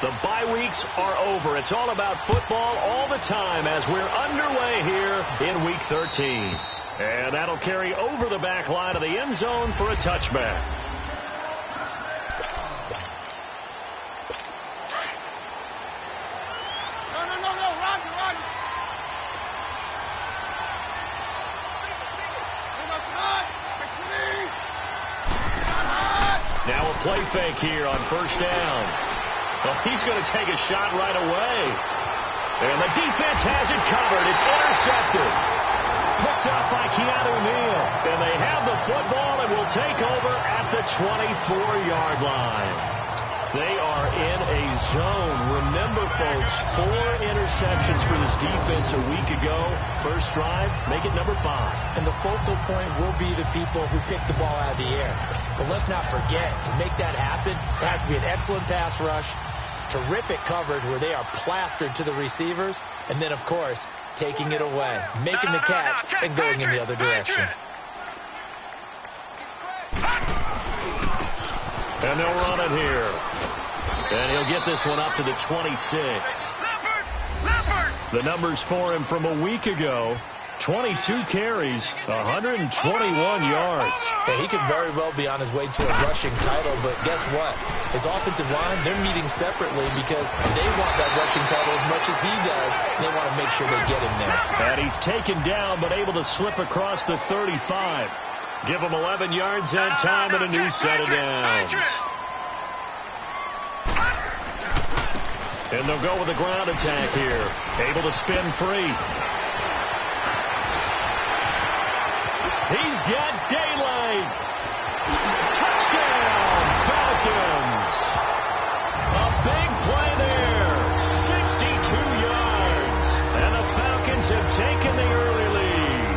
The bye weeks are over. It's all about football all the time as we're underway here in Week 13. And that'll carry over the back line of the end zone for a touchback. Now a play fake here on first down. Well, he's going to take a shot right away. And the defense has it covered. It's intercepted. Picked up by Keanu Neal. And they have the football and will take over at the 24-yard line. They are in a zone. Remember, folks, 4 interceptions for this defense a week ago. First drive, make it number 5. And the focal point will be the people who pick the ball out of the air. But let's not forget, to make that happen, it has to be an excellent pass rush, terrific coverage where they are plastered to the receivers, and then, of course, taking it away, making the catch, and going in the other direction. And they'll run it here. And he'll get this one up to the 26. The numbers for him from a week ago. 22 carries, 121 yards. Yeah, he could very well be on his way to a rushing title, but guess what? His offensive line, they're meeting separately because they want that rushing title as much as he does, and they want to make sure they get him there. And he's taken down, but able to slip across the 35. Give him 11 yards that time and a new set of downs. And they'll go with a ground attack here. Able to spin free. He's got daylight. Touchdown, Falcons. A big play there. 62 yards. And the Falcons have taken the early lead.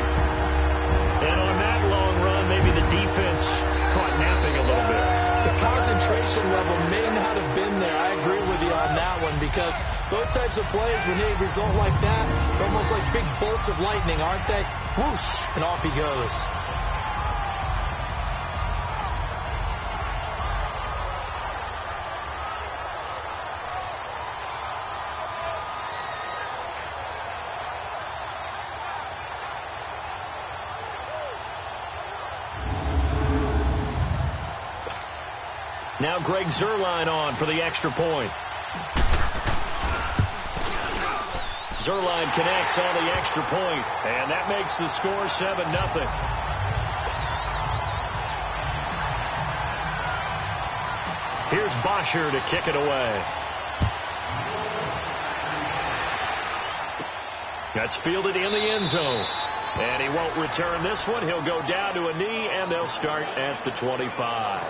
And on that long run, maybe the defense caught napping a little bit. The concentration level may not have been there. I agree with you on that one because those types of plays, when they result like that, they're almost like big bolts of lightning, aren't they? Whoosh, and off he goes. Now Greg Zuerlein on for the extra point. Zuerlein connects on the extra point, and that makes the score 7-0. Here's Bosher to kick it away. That's fielded in the end zone. And he won't return this one. He'll go down to a knee, and they'll start at the 25.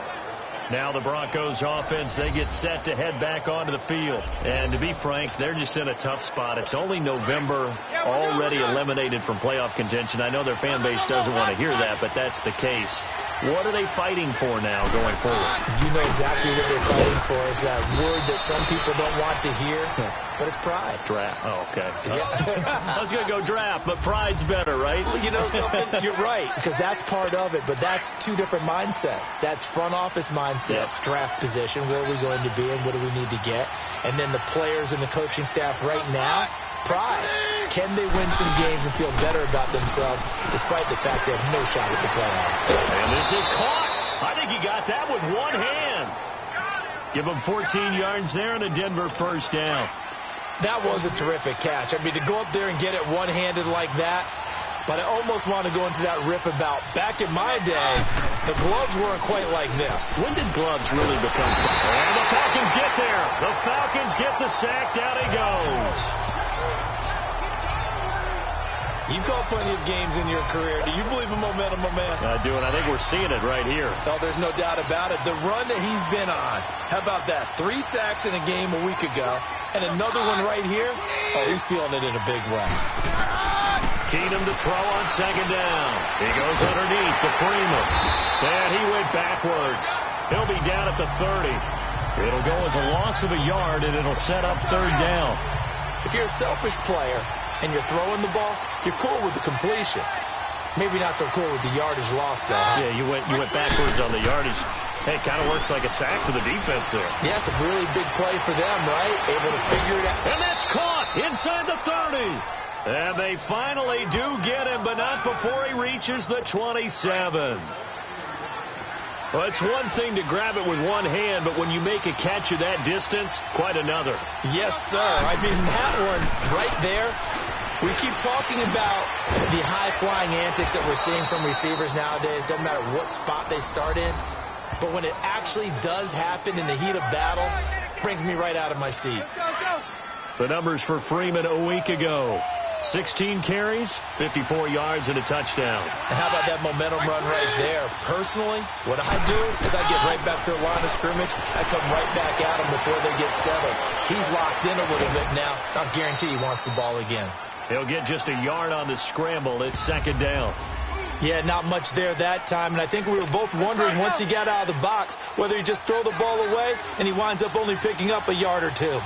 Now the Broncos offense, they get set to head back onto the field. And to be frank, they're just in a tough spot. It's only November, already eliminated from playoff contention. I know their fan base doesn't want to hear that, but that's the case. What are they fighting for now going forward? You know exactly what they're fighting for. Is that word that some people don't want to hear, but it's pride. Draft. Oh, okay. I was going to go draft, but pride's better, right? Well, you know something? You're right, because that's part of it, but that's two different mindsets. That's front office mindset, draft position, where are we going to be and what do we need to get? And then the players and the coaching staff right now, pride. Can they win some games and feel better about themselves despite the fact they have no shot at the playoffs? And this is caught. I think he got that with one hand. Give him 14 yards there and a Denver first down. That was a terrific catch. I mean, to go up there and get it one-handed like that, but I almost want to go into that riff about back in my day, the gloves weren't quite like this. When did gloves really become? And the Falcons get there. The Falcons get the sack. Down he goes. You've called plenty of games in your career. Do you believe in momentum, my man? I do, and I think we're seeing it right here. Oh, there's no doubt about it. The run that he's been on. How about that? 3 sacks in a game a week ago, and another one right here. Oh, he's feeling it in a big way. Keenum to throw on second down. He goes underneath to Freeman. And he went backwards. He'll be down at the 30. It'll go as a loss of a yard, and it'll set up third down. If you're a selfish player and you're throwing the ball, you're cool with the completion. Maybe not so cool with the yardage loss, though. Yeah, you went backwards on the yardage. Hey, it kind of works like a sack for the defense there. Yeah, it's a really big play for them, right? Able to figure it out. And that's caught inside the 30. And they finally do get him, but not before he reaches the 27. Well, it's one thing to grab it with one hand, but when you make a catch of that distance, quite another. Yes, sir. I mean, that one right there, we keep talking about the high-flying antics that we're seeing from receivers nowadays. Doesn't matter what spot they start in. But when it actually does happen in the heat of battle, it brings me right out of my seat. The numbers for Freeman a week ago. 16 carries, 54 yards, and a touchdown. And how about that momentum run right there? Personally, what I do is I get right back to the line of scrimmage. I come right back at him before they get settled. He's locked in a little bit now. I'll guarantee he wants the ball again. He'll get just a yard on the scramble. It's second down. Yeah, not much there that time. And I think we were both wondering once he got out of the box whether he just throw the ball away and he winds up only picking up a yard or two.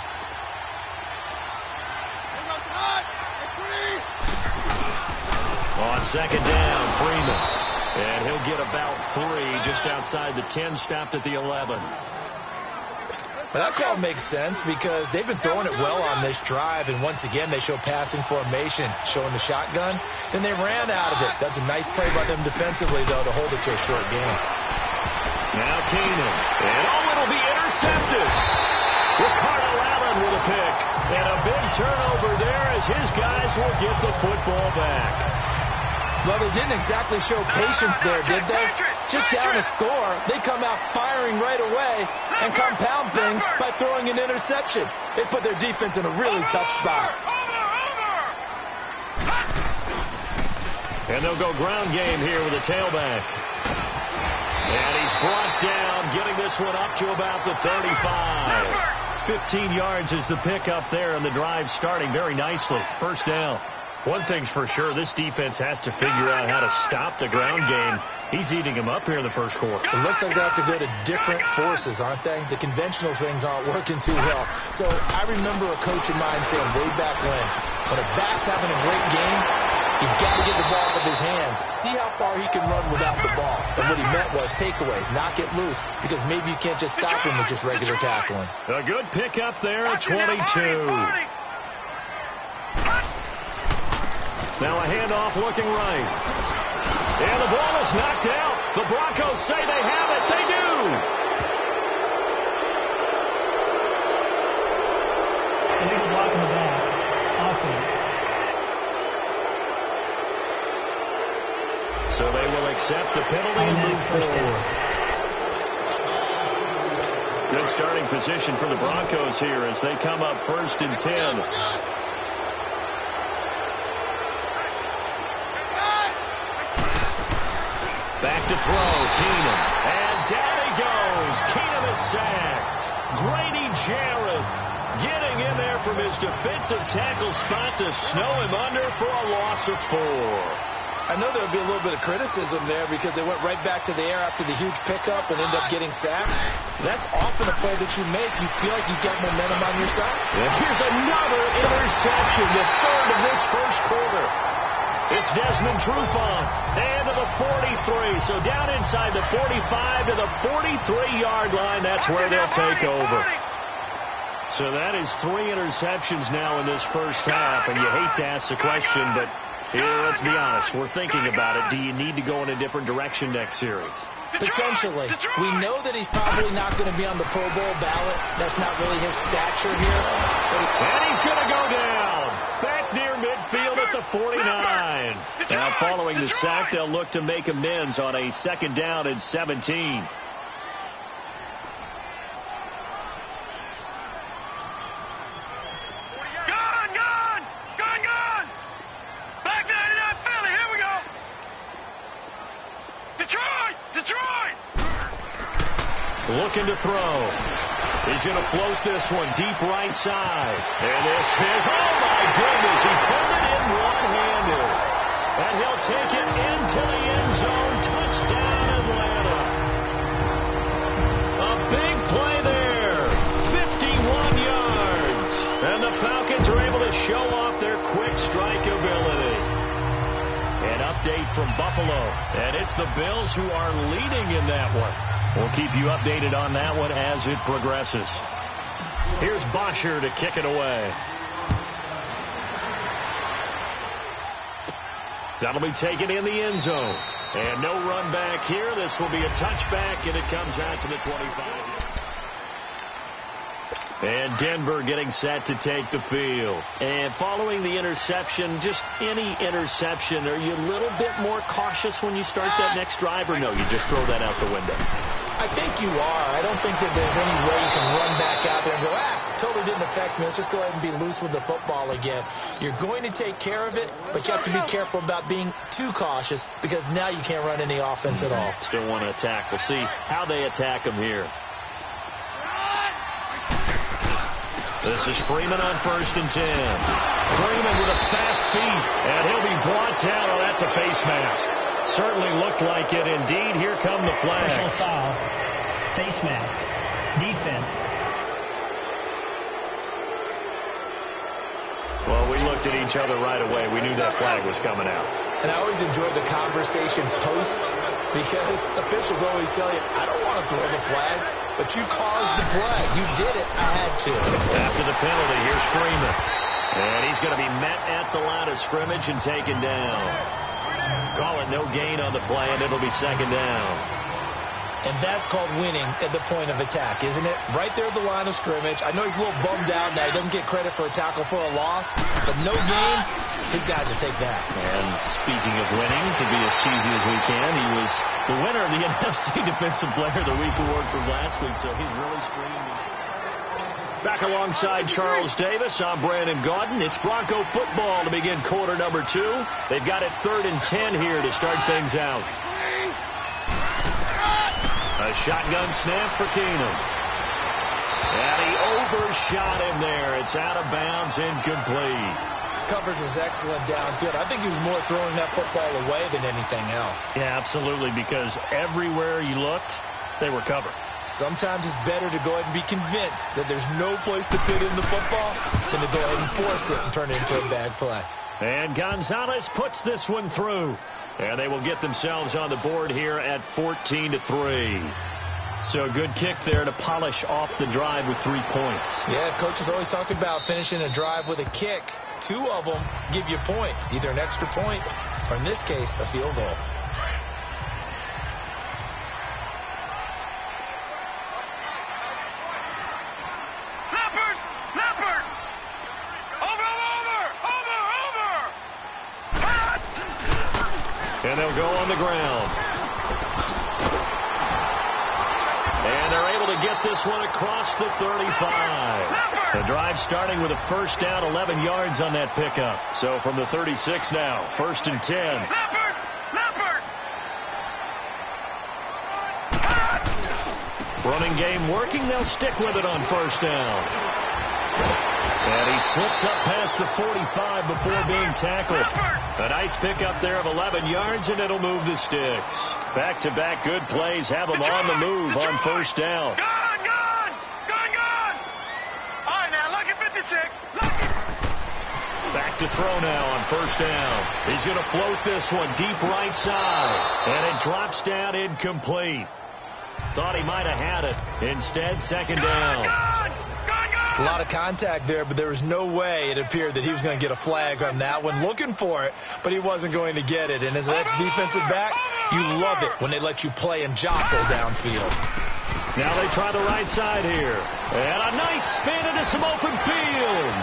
On second down, Freeman. And he'll get about 3 just outside the 10, stopped at the 11. Well, that call makes sense because they've been throwing it well on this drive, and once again they show passing formation, showing the shotgun. Then they ran out of it. That's a nice play by them defensively, though, to hold it to a short game. Now Keenan. And it'll be intercepted. Ricardo Allen with a pick. And a big turnover there as his guys will get the football back. Well, they didn't exactly show patience there, did they? Just down a score, they come out firing right away and compound things by throwing an interception. They put their defense in a really tough spot. And they'll go ground game here with a tailback. And he's brought down, getting this one up to about the 35. 15 yards is the pickup there, and the drive starting very nicely. First down. One thing's for sure, this defense has to figure out how to stop the ground game. He's eating him up here in the first quarter. It looks like they have to go to different forces, aren't they? The conventional things aren't working too well. So I remember a coach of mine saying way back when a back's having a great game, you've got to get the ball out of his hands. See how far he can run without the ball. And what he meant was takeaways, knock it loose, because maybe you can't just stop him with just regular tackling. A good pickup there at 22. Now a handoff looking right. And the ball is knocked out. The Broncos say they have it. They do. Illegal block in the back. Offense. So they will accept the penalty and move forward. Good starting position for the Broncos here as they come up 1st and 10. Back to throw, Keenan. And down he goes. Keenan is sacked. Grady Jarrett getting in there from his defensive tackle spot to snow him under for a loss of 4. I know there'll be a little bit of criticism there because they went right back to the air after the huge pickup and ended up getting sacked. That's often a play that you make. You feel like you get momentum on your side. And here's another interception, the 3rd of this first quarter. It's Desmond Trufant, and to the 43. So down inside the 45 to the 43-yard line. That's where they'll take over. So that is 3 interceptions now in this first half. And you hate to ask the question, but here, let's be honest. We're thinking about it. Do you need to go in a different direction next series? Potentially. We know that he's probably not going to be on the Pro Bowl ballot. That's not really his stature here. And he's going to go down. Back near midfield at the 49. Now following the sack, they'll look to make amends on a 2nd down and 17. Looking to throw. He's going to float this one deep right side. And this is, oh my goodness, he pulled it in one-handed. And he'll take it into the end zone. Touchdown, Atlanta. A big play there. 51 yards. And the Falcons are able to show off their quick strike ability. An update from Buffalo. And it's the Bills who are leading in that one. We'll keep you updated on that one as it progresses. Here's Bosher to kick it away. That'll be taken in the end zone. And no run back here. This will be a touchback, and it comes out to the 25. And Denver getting set to take the field. And following the interception, just any interception, are you a little bit more cautious when you start that next drive, or no, you just throw that out the window? I think you are. I don't think that there's any way you can run back out there and go, totally didn't affect me. Let's just go ahead and be loose with the football again. You're going to take care of it, but you have to be careful about being too cautious because now you can't run any offense at all. Still want to attack. We'll see how they attack them here. This is Freeman on 1st and 10. Freeman with a fast feet, and he'll be brought down. Oh, that's a face mask. Certainly looked like it. Indeed, here come the flags. Personal foul. Face mask. Defense. Well, we looked at each other right away. We knew that flag was coming out. And I always enjoy the conversation post because officials always tell you, I don't want to throw the flag, but you caused the play. You did it. I had to. After the penalty, here's Freeman. And he's going to be met at the line of scrimmage and taken down. Call it no gain on the play, and it'll be 2nd down. And that's called winning at the point of attack, isn't it? Right there at the line of scrimmage. I know he's a little bummed out now. He doesn't get credit for a tackle for a loss, but no gain, his guys will take that. And speaking of winning, to be as cheesy as we can, he was the winner of the NFC Defensive Player of the Week award from last week, so he's really streamed. Back alongside Charles Davis, I'm Brandon Gaudin. It's Bronco football to begin quarter number 2. They've got it 3rd and 10 here to start things out. A shotgun snap for Keenum. And he overshot him there. It's out of bounds, incomplete. Coverage was excellent downfield. I think he was more throwing that football away than anything else. Yeah, absolutely, because everywhere you looked, they were covered. Sometimes it's better to go ahead and be convinced that there's no place to fit in the football than to go ahead and force it and turn it into a bad play. And Gonzalez puts this one through. And they will get themselves on the board here at 14-3. So a good kick there to polish off the drive with 3 points. Yeah, coach is always talking about finishing a drive with a kick. 2 of them give you points, either an extra point or, in this case, a field goal. And they'll go on the ground. And they're able to get this one across the 35. The drive starting with a 1st down, 11 yards on that pickup. So from the 36 now, 1st and 10. Running game working. They'll stick with it on 1st down. And he slips up past the 45 before being tackled. A nice pickup there of 11 yards, and it'll move the sticks. Back-to-back good plays have them on the move on 1st down. Gone! All right, now, look at 56. Back to throw now on 1st down. He's going to float this one deep right side. And it drops down incomplete. Thought he might have had it. Instead, 2nd down. A lot of contact there, but there was no way it appeared that he was going to get a flag on that one. Looking for it, but he wasn't going to get it. And as an ex-defensive back, you love it when they let you play and jostle downfield. Now they try the right side here. And a nice spin into some open field.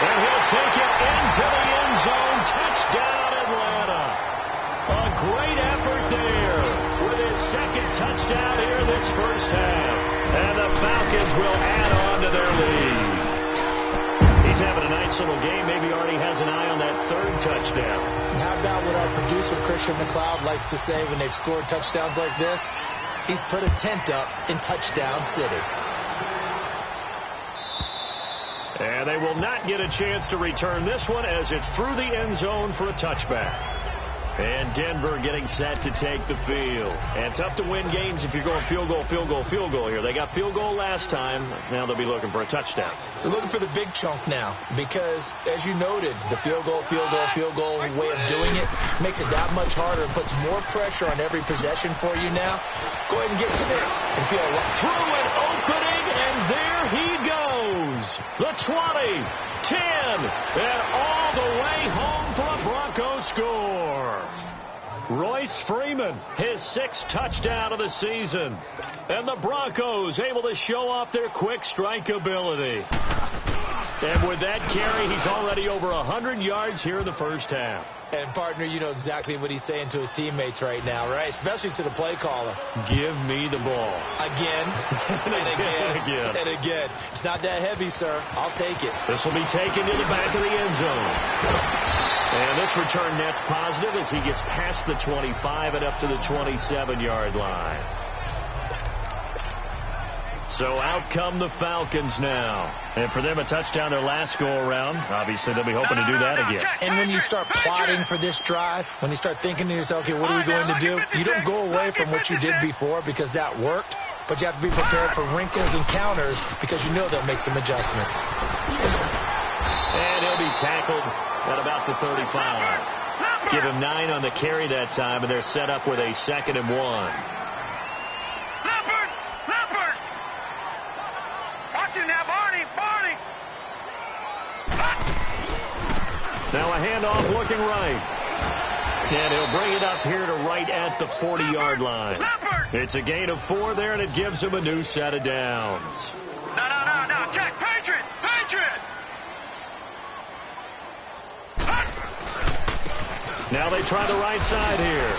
And he'll take it into the end zone. Touchdown, Atlanta. A great effort there with his 2nd touchdown here this 1st half. And the Falcons will add on to their lead. He's having a nice little game. Maybe already has an eye on that 3rd touchdown. And how about what our producer, Christian McLeod, likes to say when they've scored touchdowns like this? He's put a tent up in Touchdown City. And they will not get a chance to return this one as it's through the end zone for a touchback. And Denver getting set to take the field. And tough to win games if you're going field goal, field goal, field goal here. They got field goal last time. Now they'll be looking for a touchdown. They're looking for the big chunk now because, as you noted, the field goal way of doing it makes it that much harder and puts more pressure on every possession for you now. Go ahead and get 6 and feel like through an opening, and there he goes. The 20, 10, and all the way home for a Broncos score. Royce Freeman, his 6th touchdown of the season. And the Broncos able to show off their quick strike ability. And with that carry, he's already over 100 yards here in the first half. And, partner, you know exactly what he's saying to his teammates right now, right? Especially to the play caller. Give me the ball. Again, and again, and again. It's not that heavy, sir. I'll take it. This will be taken to the back of the end zone. And this return net's positive as he gets past the 25 and up to the 27-yard line. So out come the Falcons now. And for them, a touchdown their last go-around. Obviously, they'll be hoping to do that again. And when you start plotting for this drive, when you start thinking to yourself, okay, what are we going to do? You don't go away from what you did before because that worked. But you have to be prepared for wrinkles and counters because you know they'll make some adjustments. And he'll be tackled at about the 35. Give him 9 on the carry that time, and they're set up with a 2nd and 1. Now a handoff looking right. And he'll bring it up here to right at the 40-yard line. It's a gain of 4 there, and it gives him a new set of downs. No. Check. Patriot. Now they try the right side here.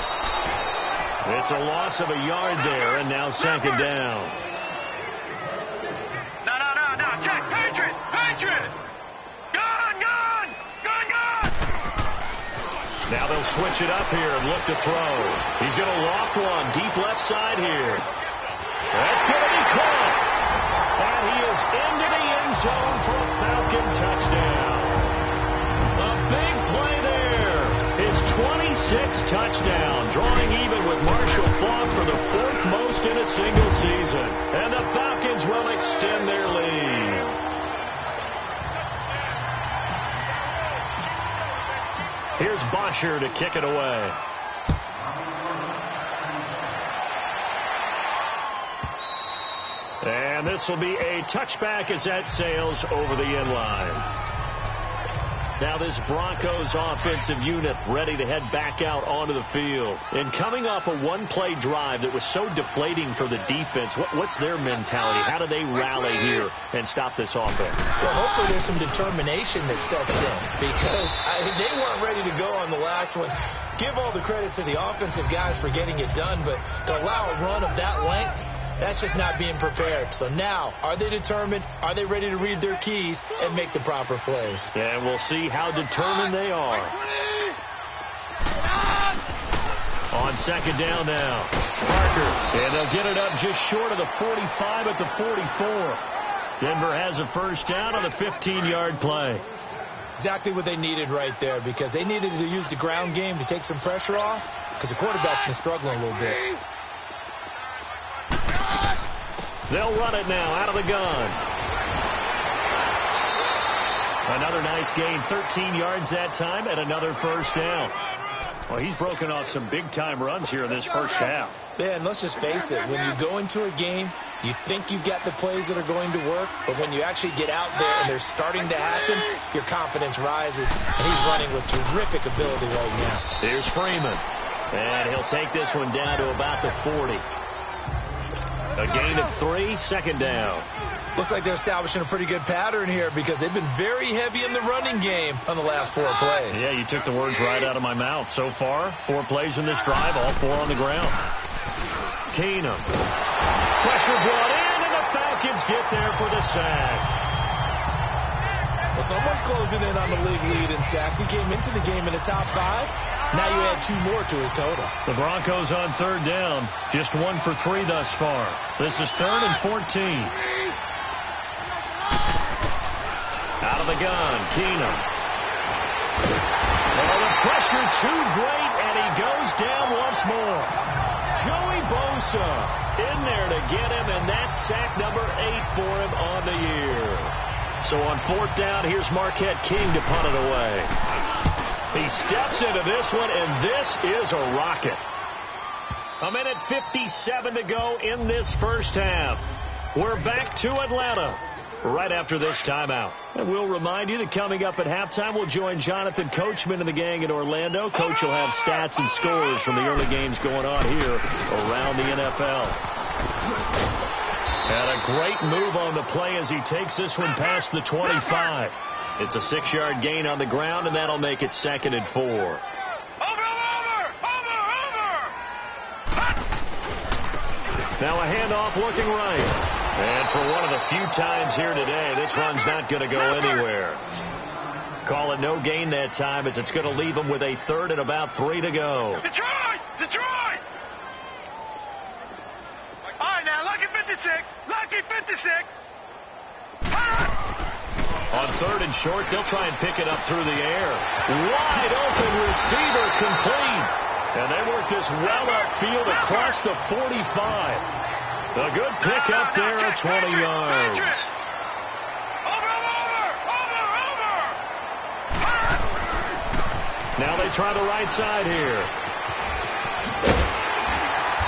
It's a loss of a yard there, and now 2nd down. No. Check. Patriot. Now they'll switch it up here and look to throw. He's going to loft one deep left side here. That's going to be caught. And he is into the end zone for a Falcon touchdown. A big play there. His 26th touchdown, drawing even with Marshall Faulk for the 4th most in a single season. And the Falcons will extend their lead. Here's Bosher to kick it away. And this will be a touchback as that sails over the end line. Now this Broncos offensive unit ready to head back out onto the field. And coming off a one-play drive that was so deflating for the defense, what's their mentality? How do they rally here and stop this offense? Well, hopefully there's some determination that sets in because they weren't ready to go on the last one. Give all the credit to the offensive guys for getting it done, but to allow a run of that length, that's just not being prepared. So now, are they determined? Are they ready to read their keys and make the proper plays? And we'll see how determined they are. On 2nd down now. Parker. And they'll get it up just short of the 45 at the 44. Denver has a first down on the 15-yard play. Exactly what they needed right there because they needed to use the ground game to take some pressure off because the quarterback's been struggling a little bit. They'll run it now out of the gun. Another nice gain, 13 yards that time, and another first down. Well, he's broken off some big-time runs here in this first half. Yeah, and let's just face it. When you go into a game, you think you've got the plays that are going to work, but when you actually get out there and they're starting to happen, your confidence rises, and he's running with terrific ability right now. Here's Freeman, and he'll take this one down to about the 40. A gain of 3, 2nd down. Looks like they're establishing a pretty good pattern here because they've been very heavy in the running game on the last 4 plays. Yeah, you took the words right out of my mouth. So far, 4 plays in this drive, all 4 on the ground. Keenum. Pressure brought in, and the Falcons get there for the sack. Well, someone's closing in on the league lead in sacks. He came into the game in the top 5. Now you add 2 more to his total. The Broncos on 3rd down. Just 1 for 3 thus far. This is 3rd and 14. Out of the gun, Keenum. Oh, the pressure too great, And he goes down once more. Joey Bosa in there to get him, and that's sack number 8 for him on the year. So on 4th down, here's Marquette King to punt it away. He steps into this one, and this is a rocket. 1:57 to go in this first half. We're back to Atlanta right after this timeout. And we'll remind you that coming up at halftime, we'll join Jonathan Coachman and the gang in Orlando. Coach will have stats and scores from the early games going on here around the NFL. And a great move on the play as he takes this one past the 25. It's a 6-yard gain on the ground, and that'll make it 2nd and 4. Over! Now a handoff looking right. And for one of the few times here today, this run's not going to go anywhere. Call it no gain that time as it's going to leave them with a 3rd and about 3 to go. Detroit! All right, now, lucky 56. On 3rd and short, they'll try and pick it up through the air. Wide open receiver complete. And they work this well upfield across the 45. A good pickup there at 20 yards. Over! Now they try the right side here.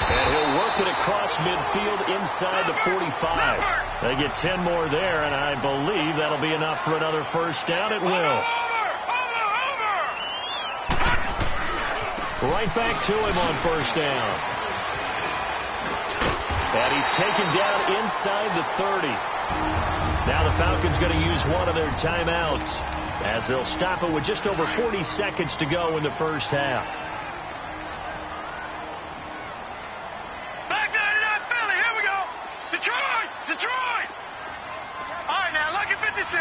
And he'll work it across midfield inside the 45. They get 10 more there, and I believe that'll be enough for another first down. It will. Right back to him on first down. And he's taken down inside the 30. Now the Falcons going to use one of their timeouts as they'll stop it with just over 40 seconds to go in the first half. Back 99 Philly, here we go. Detroit! All right, now, lucky 56.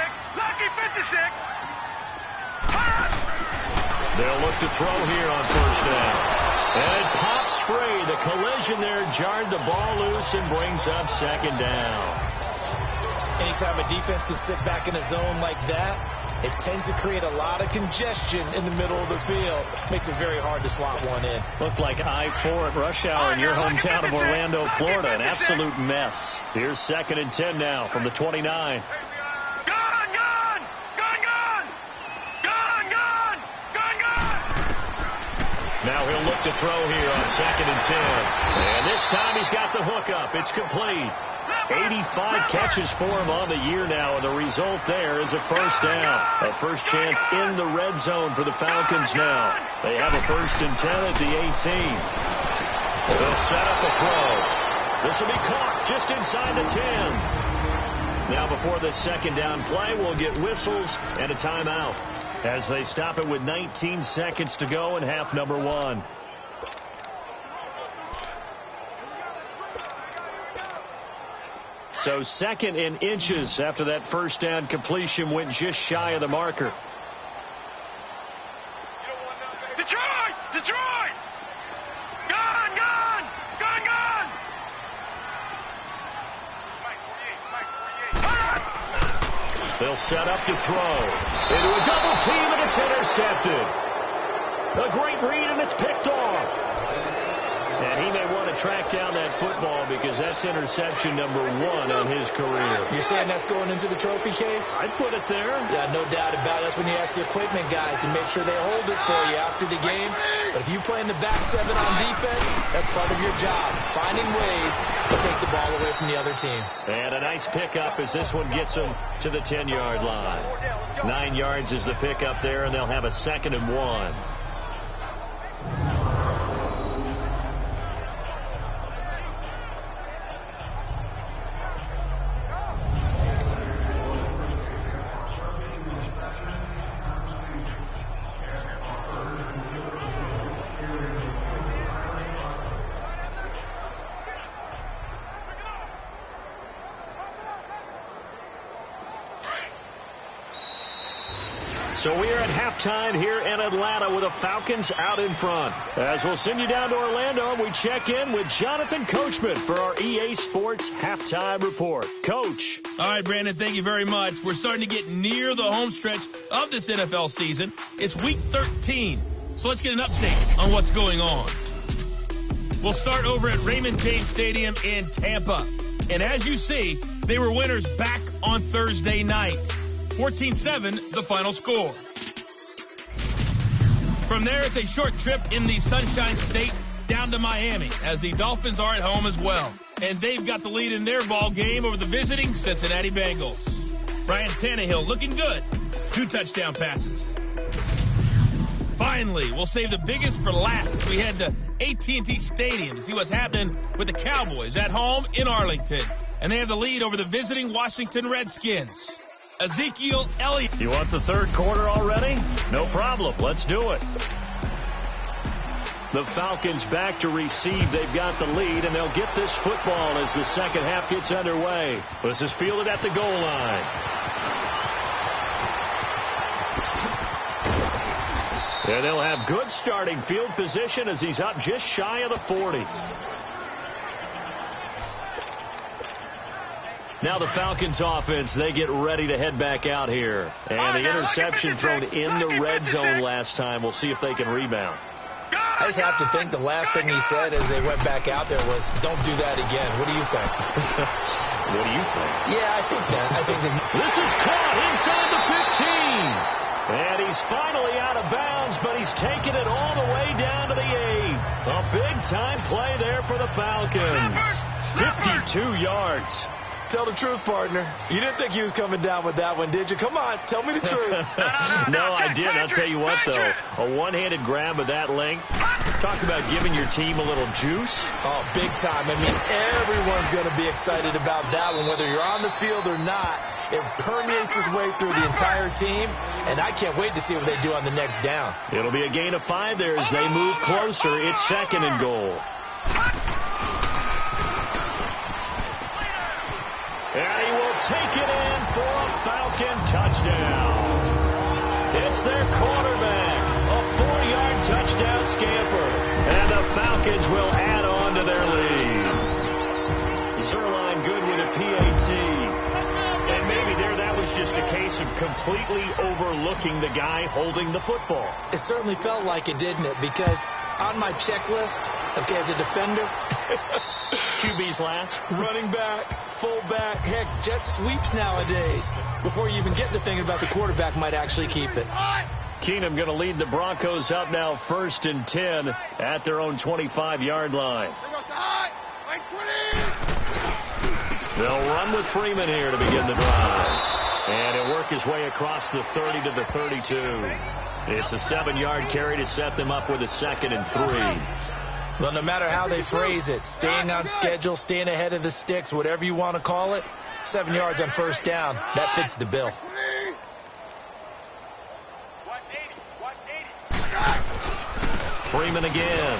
They'll look to throw here on first down. And it pops free. The collision there jarred the ball loose and brings up 2nd down. Anytime a defense can sit back in a zone like that, it tends to create a lot of congestion in the middle of the field. Makes it very hard to slot one in. Looked like I-4 at rush hour in your hometown of Orlando, Florida. An absolute mess. Here's 2nd and 10 now from the 29. Now he'll look to throw here on 2nd and 10. And this time he's got the hook up. It's complete. 85 catches for him on the year now, and the result there is a first down. A first chance in the red zone for the Falcons now. They have a 1st and 10 at the 18. They'll set up a throw. This will be caught just inside the 10. Now before the 2nd down play, we'll get whistles and a timeout as they stop it with 19 seconds to go in half number 1. So 2nd and inches after that first down completion went just shy of the marker. Detroit! Gone! They'll set up to throw. Into a double team, and it's intercepted. A great read, and it's picked off. And he may want to track down that football because that's interception number 1 on his career. You're saying that's going into the trophy case? I'd put it there. Yeah, no doubt about it. That's when you ask the equipment guys to make sure they hold it for you after the game. But if you play in the back 7 on defense, that's part of your job, finding ways to take the ball away from the other team. And a nice pickup as this one gets them to the 10-yard line. 9 yards is the pickup there, and they'll have a 2nd and 1. So we are at halftime here in Atlanta with the Falcons out in front. As we'll send you down to Orlando, we check in with Jonathan Coachman for our EA Sports Halftime Report. Coach. All right, Brandon, thank you very much. We're starting to get near the home stretch of this NFL season. It's week 13. So let's get an update on what's going on. We'll start over at Raymond James Stadium in Tampa. And as you see, they were winners back on Thursday night. 14-7, the final score. From there, it's a short trip in the Sunshine State down to Miami, as the Dolphins are at home as well. And they've got the lead in their ball game over the visiting Cincinnati Bengals. Ryan Tannehill looking good. 2 touchdown passes. Finally, we'll save the biggest for last. We head to AT&T Stadium to see what's happening with the Cowboys at home in Arlington. And they have the lead over the visiting Washington Redskins. Ezekiel Elliott. You want the third quarter already? No problem. Let's do it. The Falcons back to receive. They've got the lead, and they'll get this football as the second half gets underway. This is fielded at the goal line. And they'll have good starting field position as he's up just shy of the 40. Now the Falcons offense, they get ready to head back out here. And the interception thrown in the red zone last time. We'll see if they can rebound. I just have to think the last thing he said as they went back out there was, don't do that again. What do you think? What do you think? Yeah, I think that. This is caught inside the 15. And he's finally out of bounds, but he's taken it all the way down to the 8. A big-time play there for the Falcons. 52 yards. Tell the truth, partner. You didn't think he was coming down with that one, did you? Come on, tell me the truth. No, I did. I'll tell you what, though. A one-handed grab of that length. Talk about giving your team a little juice. Oh, big time. I mean, everyone's going to be excited about that one, whether you're on the field or not. It permeates its way through the entire team, and I can't wait to see what they do on the next down. It'll be a gain of 5 there as they move closer. It's second and goal. And he will take it in for a Falcon touchdown. It's their quarterback, a 4-yard touchdown scamper. And the Falcons will add on to their lead. Zerline good with a PAT. And maybe that was just a case of completely overlooking the guy holding the football. It certainly felt like it, didn't it? Because on my checklist, okay, as a defender, QB's last. Running back, fullback, heck, jet sweeps nowadays. Before you even get to thinking about the quarterback might actually keep it. Keenum going to lead the Broncos up now 1st and 10 at their own 25-yard line. They'll run with Freeman here to begin the drive. And he'll work his way across the 30 to the 32. It's a 7-yard carry to set them up with a 2nd and 3. Well, no matter how they phrase it, staying on schedule, staying ahead of the sticks, whatever you want to call it, 7 yards on first down, that fits the bill. Freeman again.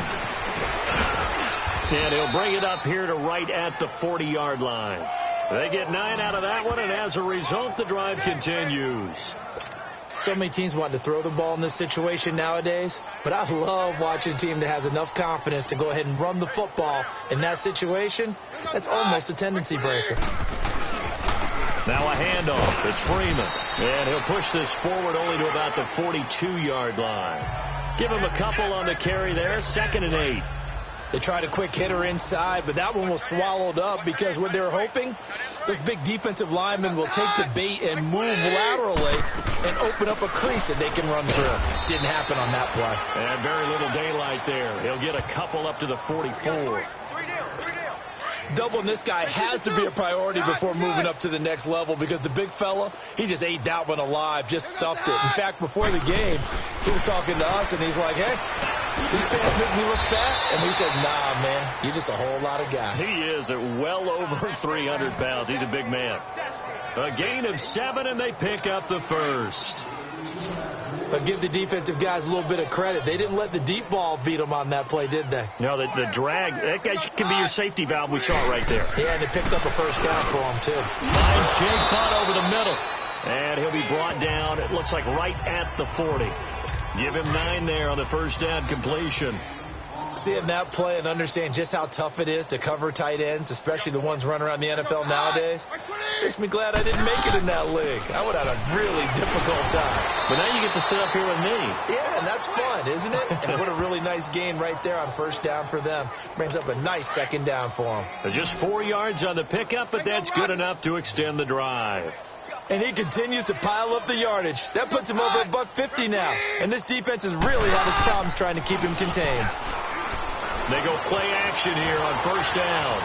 And he'll bring it up here to right at the 40-yard line. They get 9 out of that one, and as a result, the drive continues. So many teams want to throw the ball in this situation nowadays, but I love watching a team that has enough confidence to go ahead and run the football in that situation. That's almost a tendency breaker. Now a handoff. It's Freeman. And he'll push this forward only to about the 42-yard line. Give him a couple on the carry there. 2nd and 8. They tried a quick hitter inside, but that one was swallowed up because what they're hoping, those big defensive linemen will take the bait and move laterally and open up a crease that they can run through. Didn't happen on that play. And very little daylight there. He'll get a couple up to the 44. Doubling this guy has to be a priority before moving up to the next level because the big fella, he just ate that one alive, just stuffed it. In fact, before the game, he was talking to us, and he's like, hey, these pants make me look fat? And we said, nah, man, you're just a whole lot of guy. He is at well over 300 pounds. He's a big man. A gain of 7, and they pick up the first. But give the defensive guys a little bit of credit. They didn't let the deep ball beat them on that play, did they? No, the drag, that guy can be your safety valve. We saw it right there. Yeah, and they picked up a first down for him, too. Finds Jake Butt over the middle. And he'll be brought down, it looks like right at the 40. Give him 9 there on the first down completion. Seeing that play and understanding just how tough it is to cover tight ends, especially the ones running around the NFL nowadays, makes me glad I didn't make it in that league. I would have had a really difficult time. But now you get to sit up here with me. Yeah, and that's fun, isn't it? And what a really nice gain right there on first down for them. Brings up a nice second down for them. Just 4 yards on the pickup, but that's good enough to extend the drive. And he continues to pile up the yardage. That puts him over $150 now. And this defense has really had its problems trying to keep him contained. They go play action here on first down.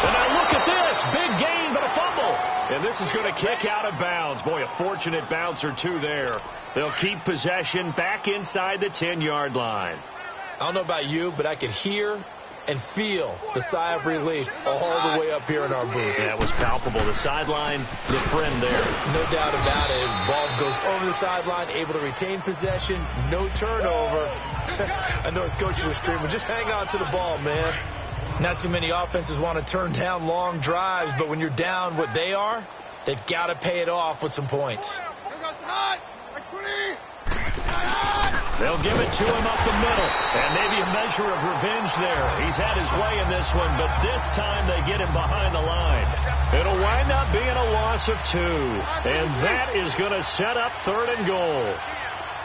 And now look at this. Big gain, but a fumble. And this is going to kick out of bounds. Boy, a fortunate bounce or two there. They'll keep possession back inside the 10-yard line. I don't know about you, but I could hear and feel the sigh of relief all the way up here in our booth. Yeah, it was palpable. The sideline, the friend there. No doubt about it. Ball goes over the sideline, able to retain possession, no turnover. I know his coaches are screaming, just hang on to the ball, man. Not too many offenses want to turn down long drives, but when you're down what they are, they've got to pay it off with some points. They'll give it to him up the middle. And maybe a measure of revenge there. He's had his way in this one, but this time they get him behind the line. It'll wind up being a loss of 2. And that is going to set up 3rd and goal.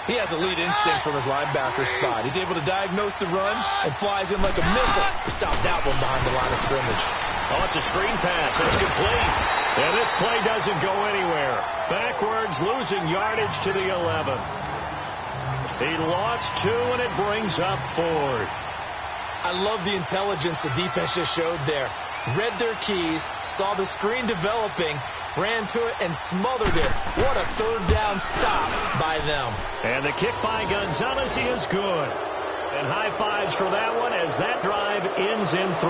He has elite instincts from his linebacker spot. He's able to diagnose the run and flies in like a missile to stop that one behind the line of scrimmage. Oh, it's a screen pass. It's complete. And this play doesn't go anywhere. Backwards, losing yardage to the 11. He lost 2, and it brings up 4th. I love the intelligence the defense just showed there. Read their keys, saw the screen developing, ran to it, and smothered it. What a third down stop by them. And the kick by Gonzalez is good. And high fives for that one as that drive ends in 3.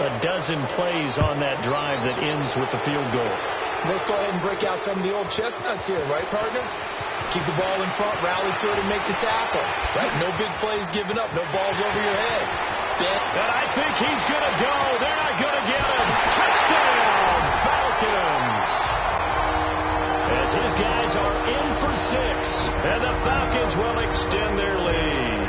A dozen plays on that drive that ends with the field goal. Let's go ahead and break out some of the old chestnuts here, right, partner? Keep the ball in front, rally to it, and make the tackle. Right? No big plays given up, no balls over your head. And I think he's going to go. They're not going to get him. Touchdown, Falcons. As his guys are in for 6, and the Falcons will extend their lead.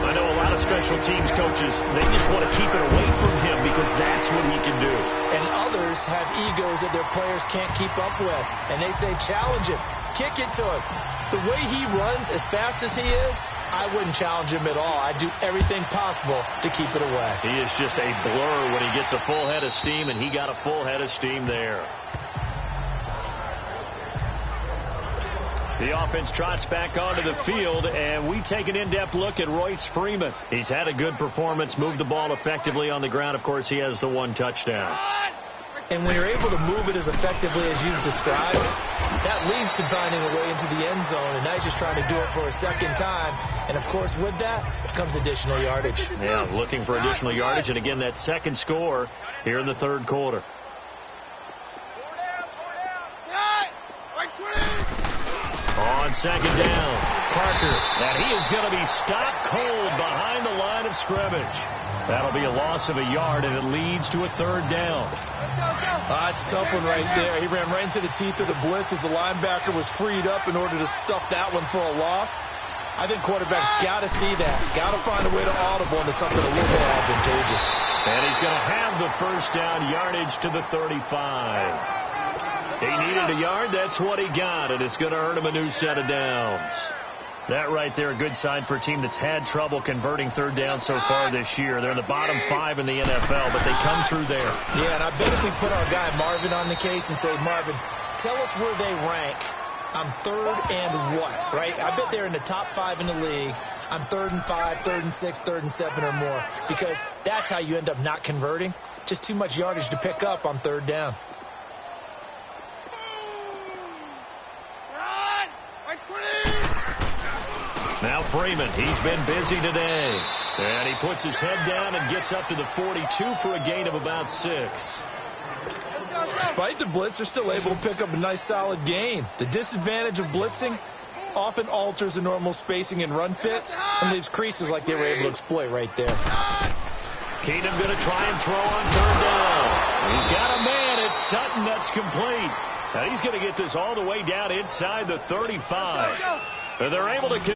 I know a lot of special teams coaches, they just want to keep it away from him because that's what he can do. And others have egos that their players can't keep up with. And they say, challenge him, kick it to him. The way he runs, as fast as he is, I wouldn't challenge him at all. I'd do everything possible to keep it away. He is just a blur when he gets a full head of steam, and he got a full head of steam there. The offense trots back onto the field, and we take an in-depth look at Royce Freeman. He's had a good performance, moved the ball effectively on the ground. Of course, he has the 1 touchdown. And when you're able to move it as effectively as you've described, that leads to finding a way into the end zone, and now he's just trying to do it for a second time. And, of course, with that comes additional yardage. Yeah, looking for additional yardage, and again, that second score here in the 3rd quarter. On second down, Parker, and he is going to be stopped cold behind the line of scrimmage. That'll be a loss of a yard, and it leads to a 3rd down. That's a tough one right there. He ran right into the teeth of the blitz as the linebacker was freed up in order to stuff that one for a loss. I think quarterbacks got to see that. Got to find a way to audible into something a little more advantageous. And he's going to have the first down yardage to the 35. He needed a yard. That's what he got, and it's going to earn him a new set of downs. That right there, a good sign for a team that's had trouble converting 3rd down so far this year. They're in the bottom 5 in the NFL, but they come through there. Yeah, and I bet if we put our guy Marvin on the case and say, Marvin, tell us where they rank on 3rd and what, right? I bet they're in the top 5 in the league on 3rd and 5, 3rd and 6, 3rd and 7 or more, because that's how you end up not converting. Just too much yardage to pick up on 3rd down. Now Freeman, he's been busy today. And he puts his head down and gets up to the 42 for a gain of about 6. Despite the blitz, they're still able to pick up a nice solid gain. The disadvantage of blitzing often alters the normal spacing and run fits and leaves creases like they were able to exploit right there. Keenum going to try and throw on 3rd down. He's got a man. It's Sutton. That's complete. And he's going to get this all the way down inside the 35. And they're able to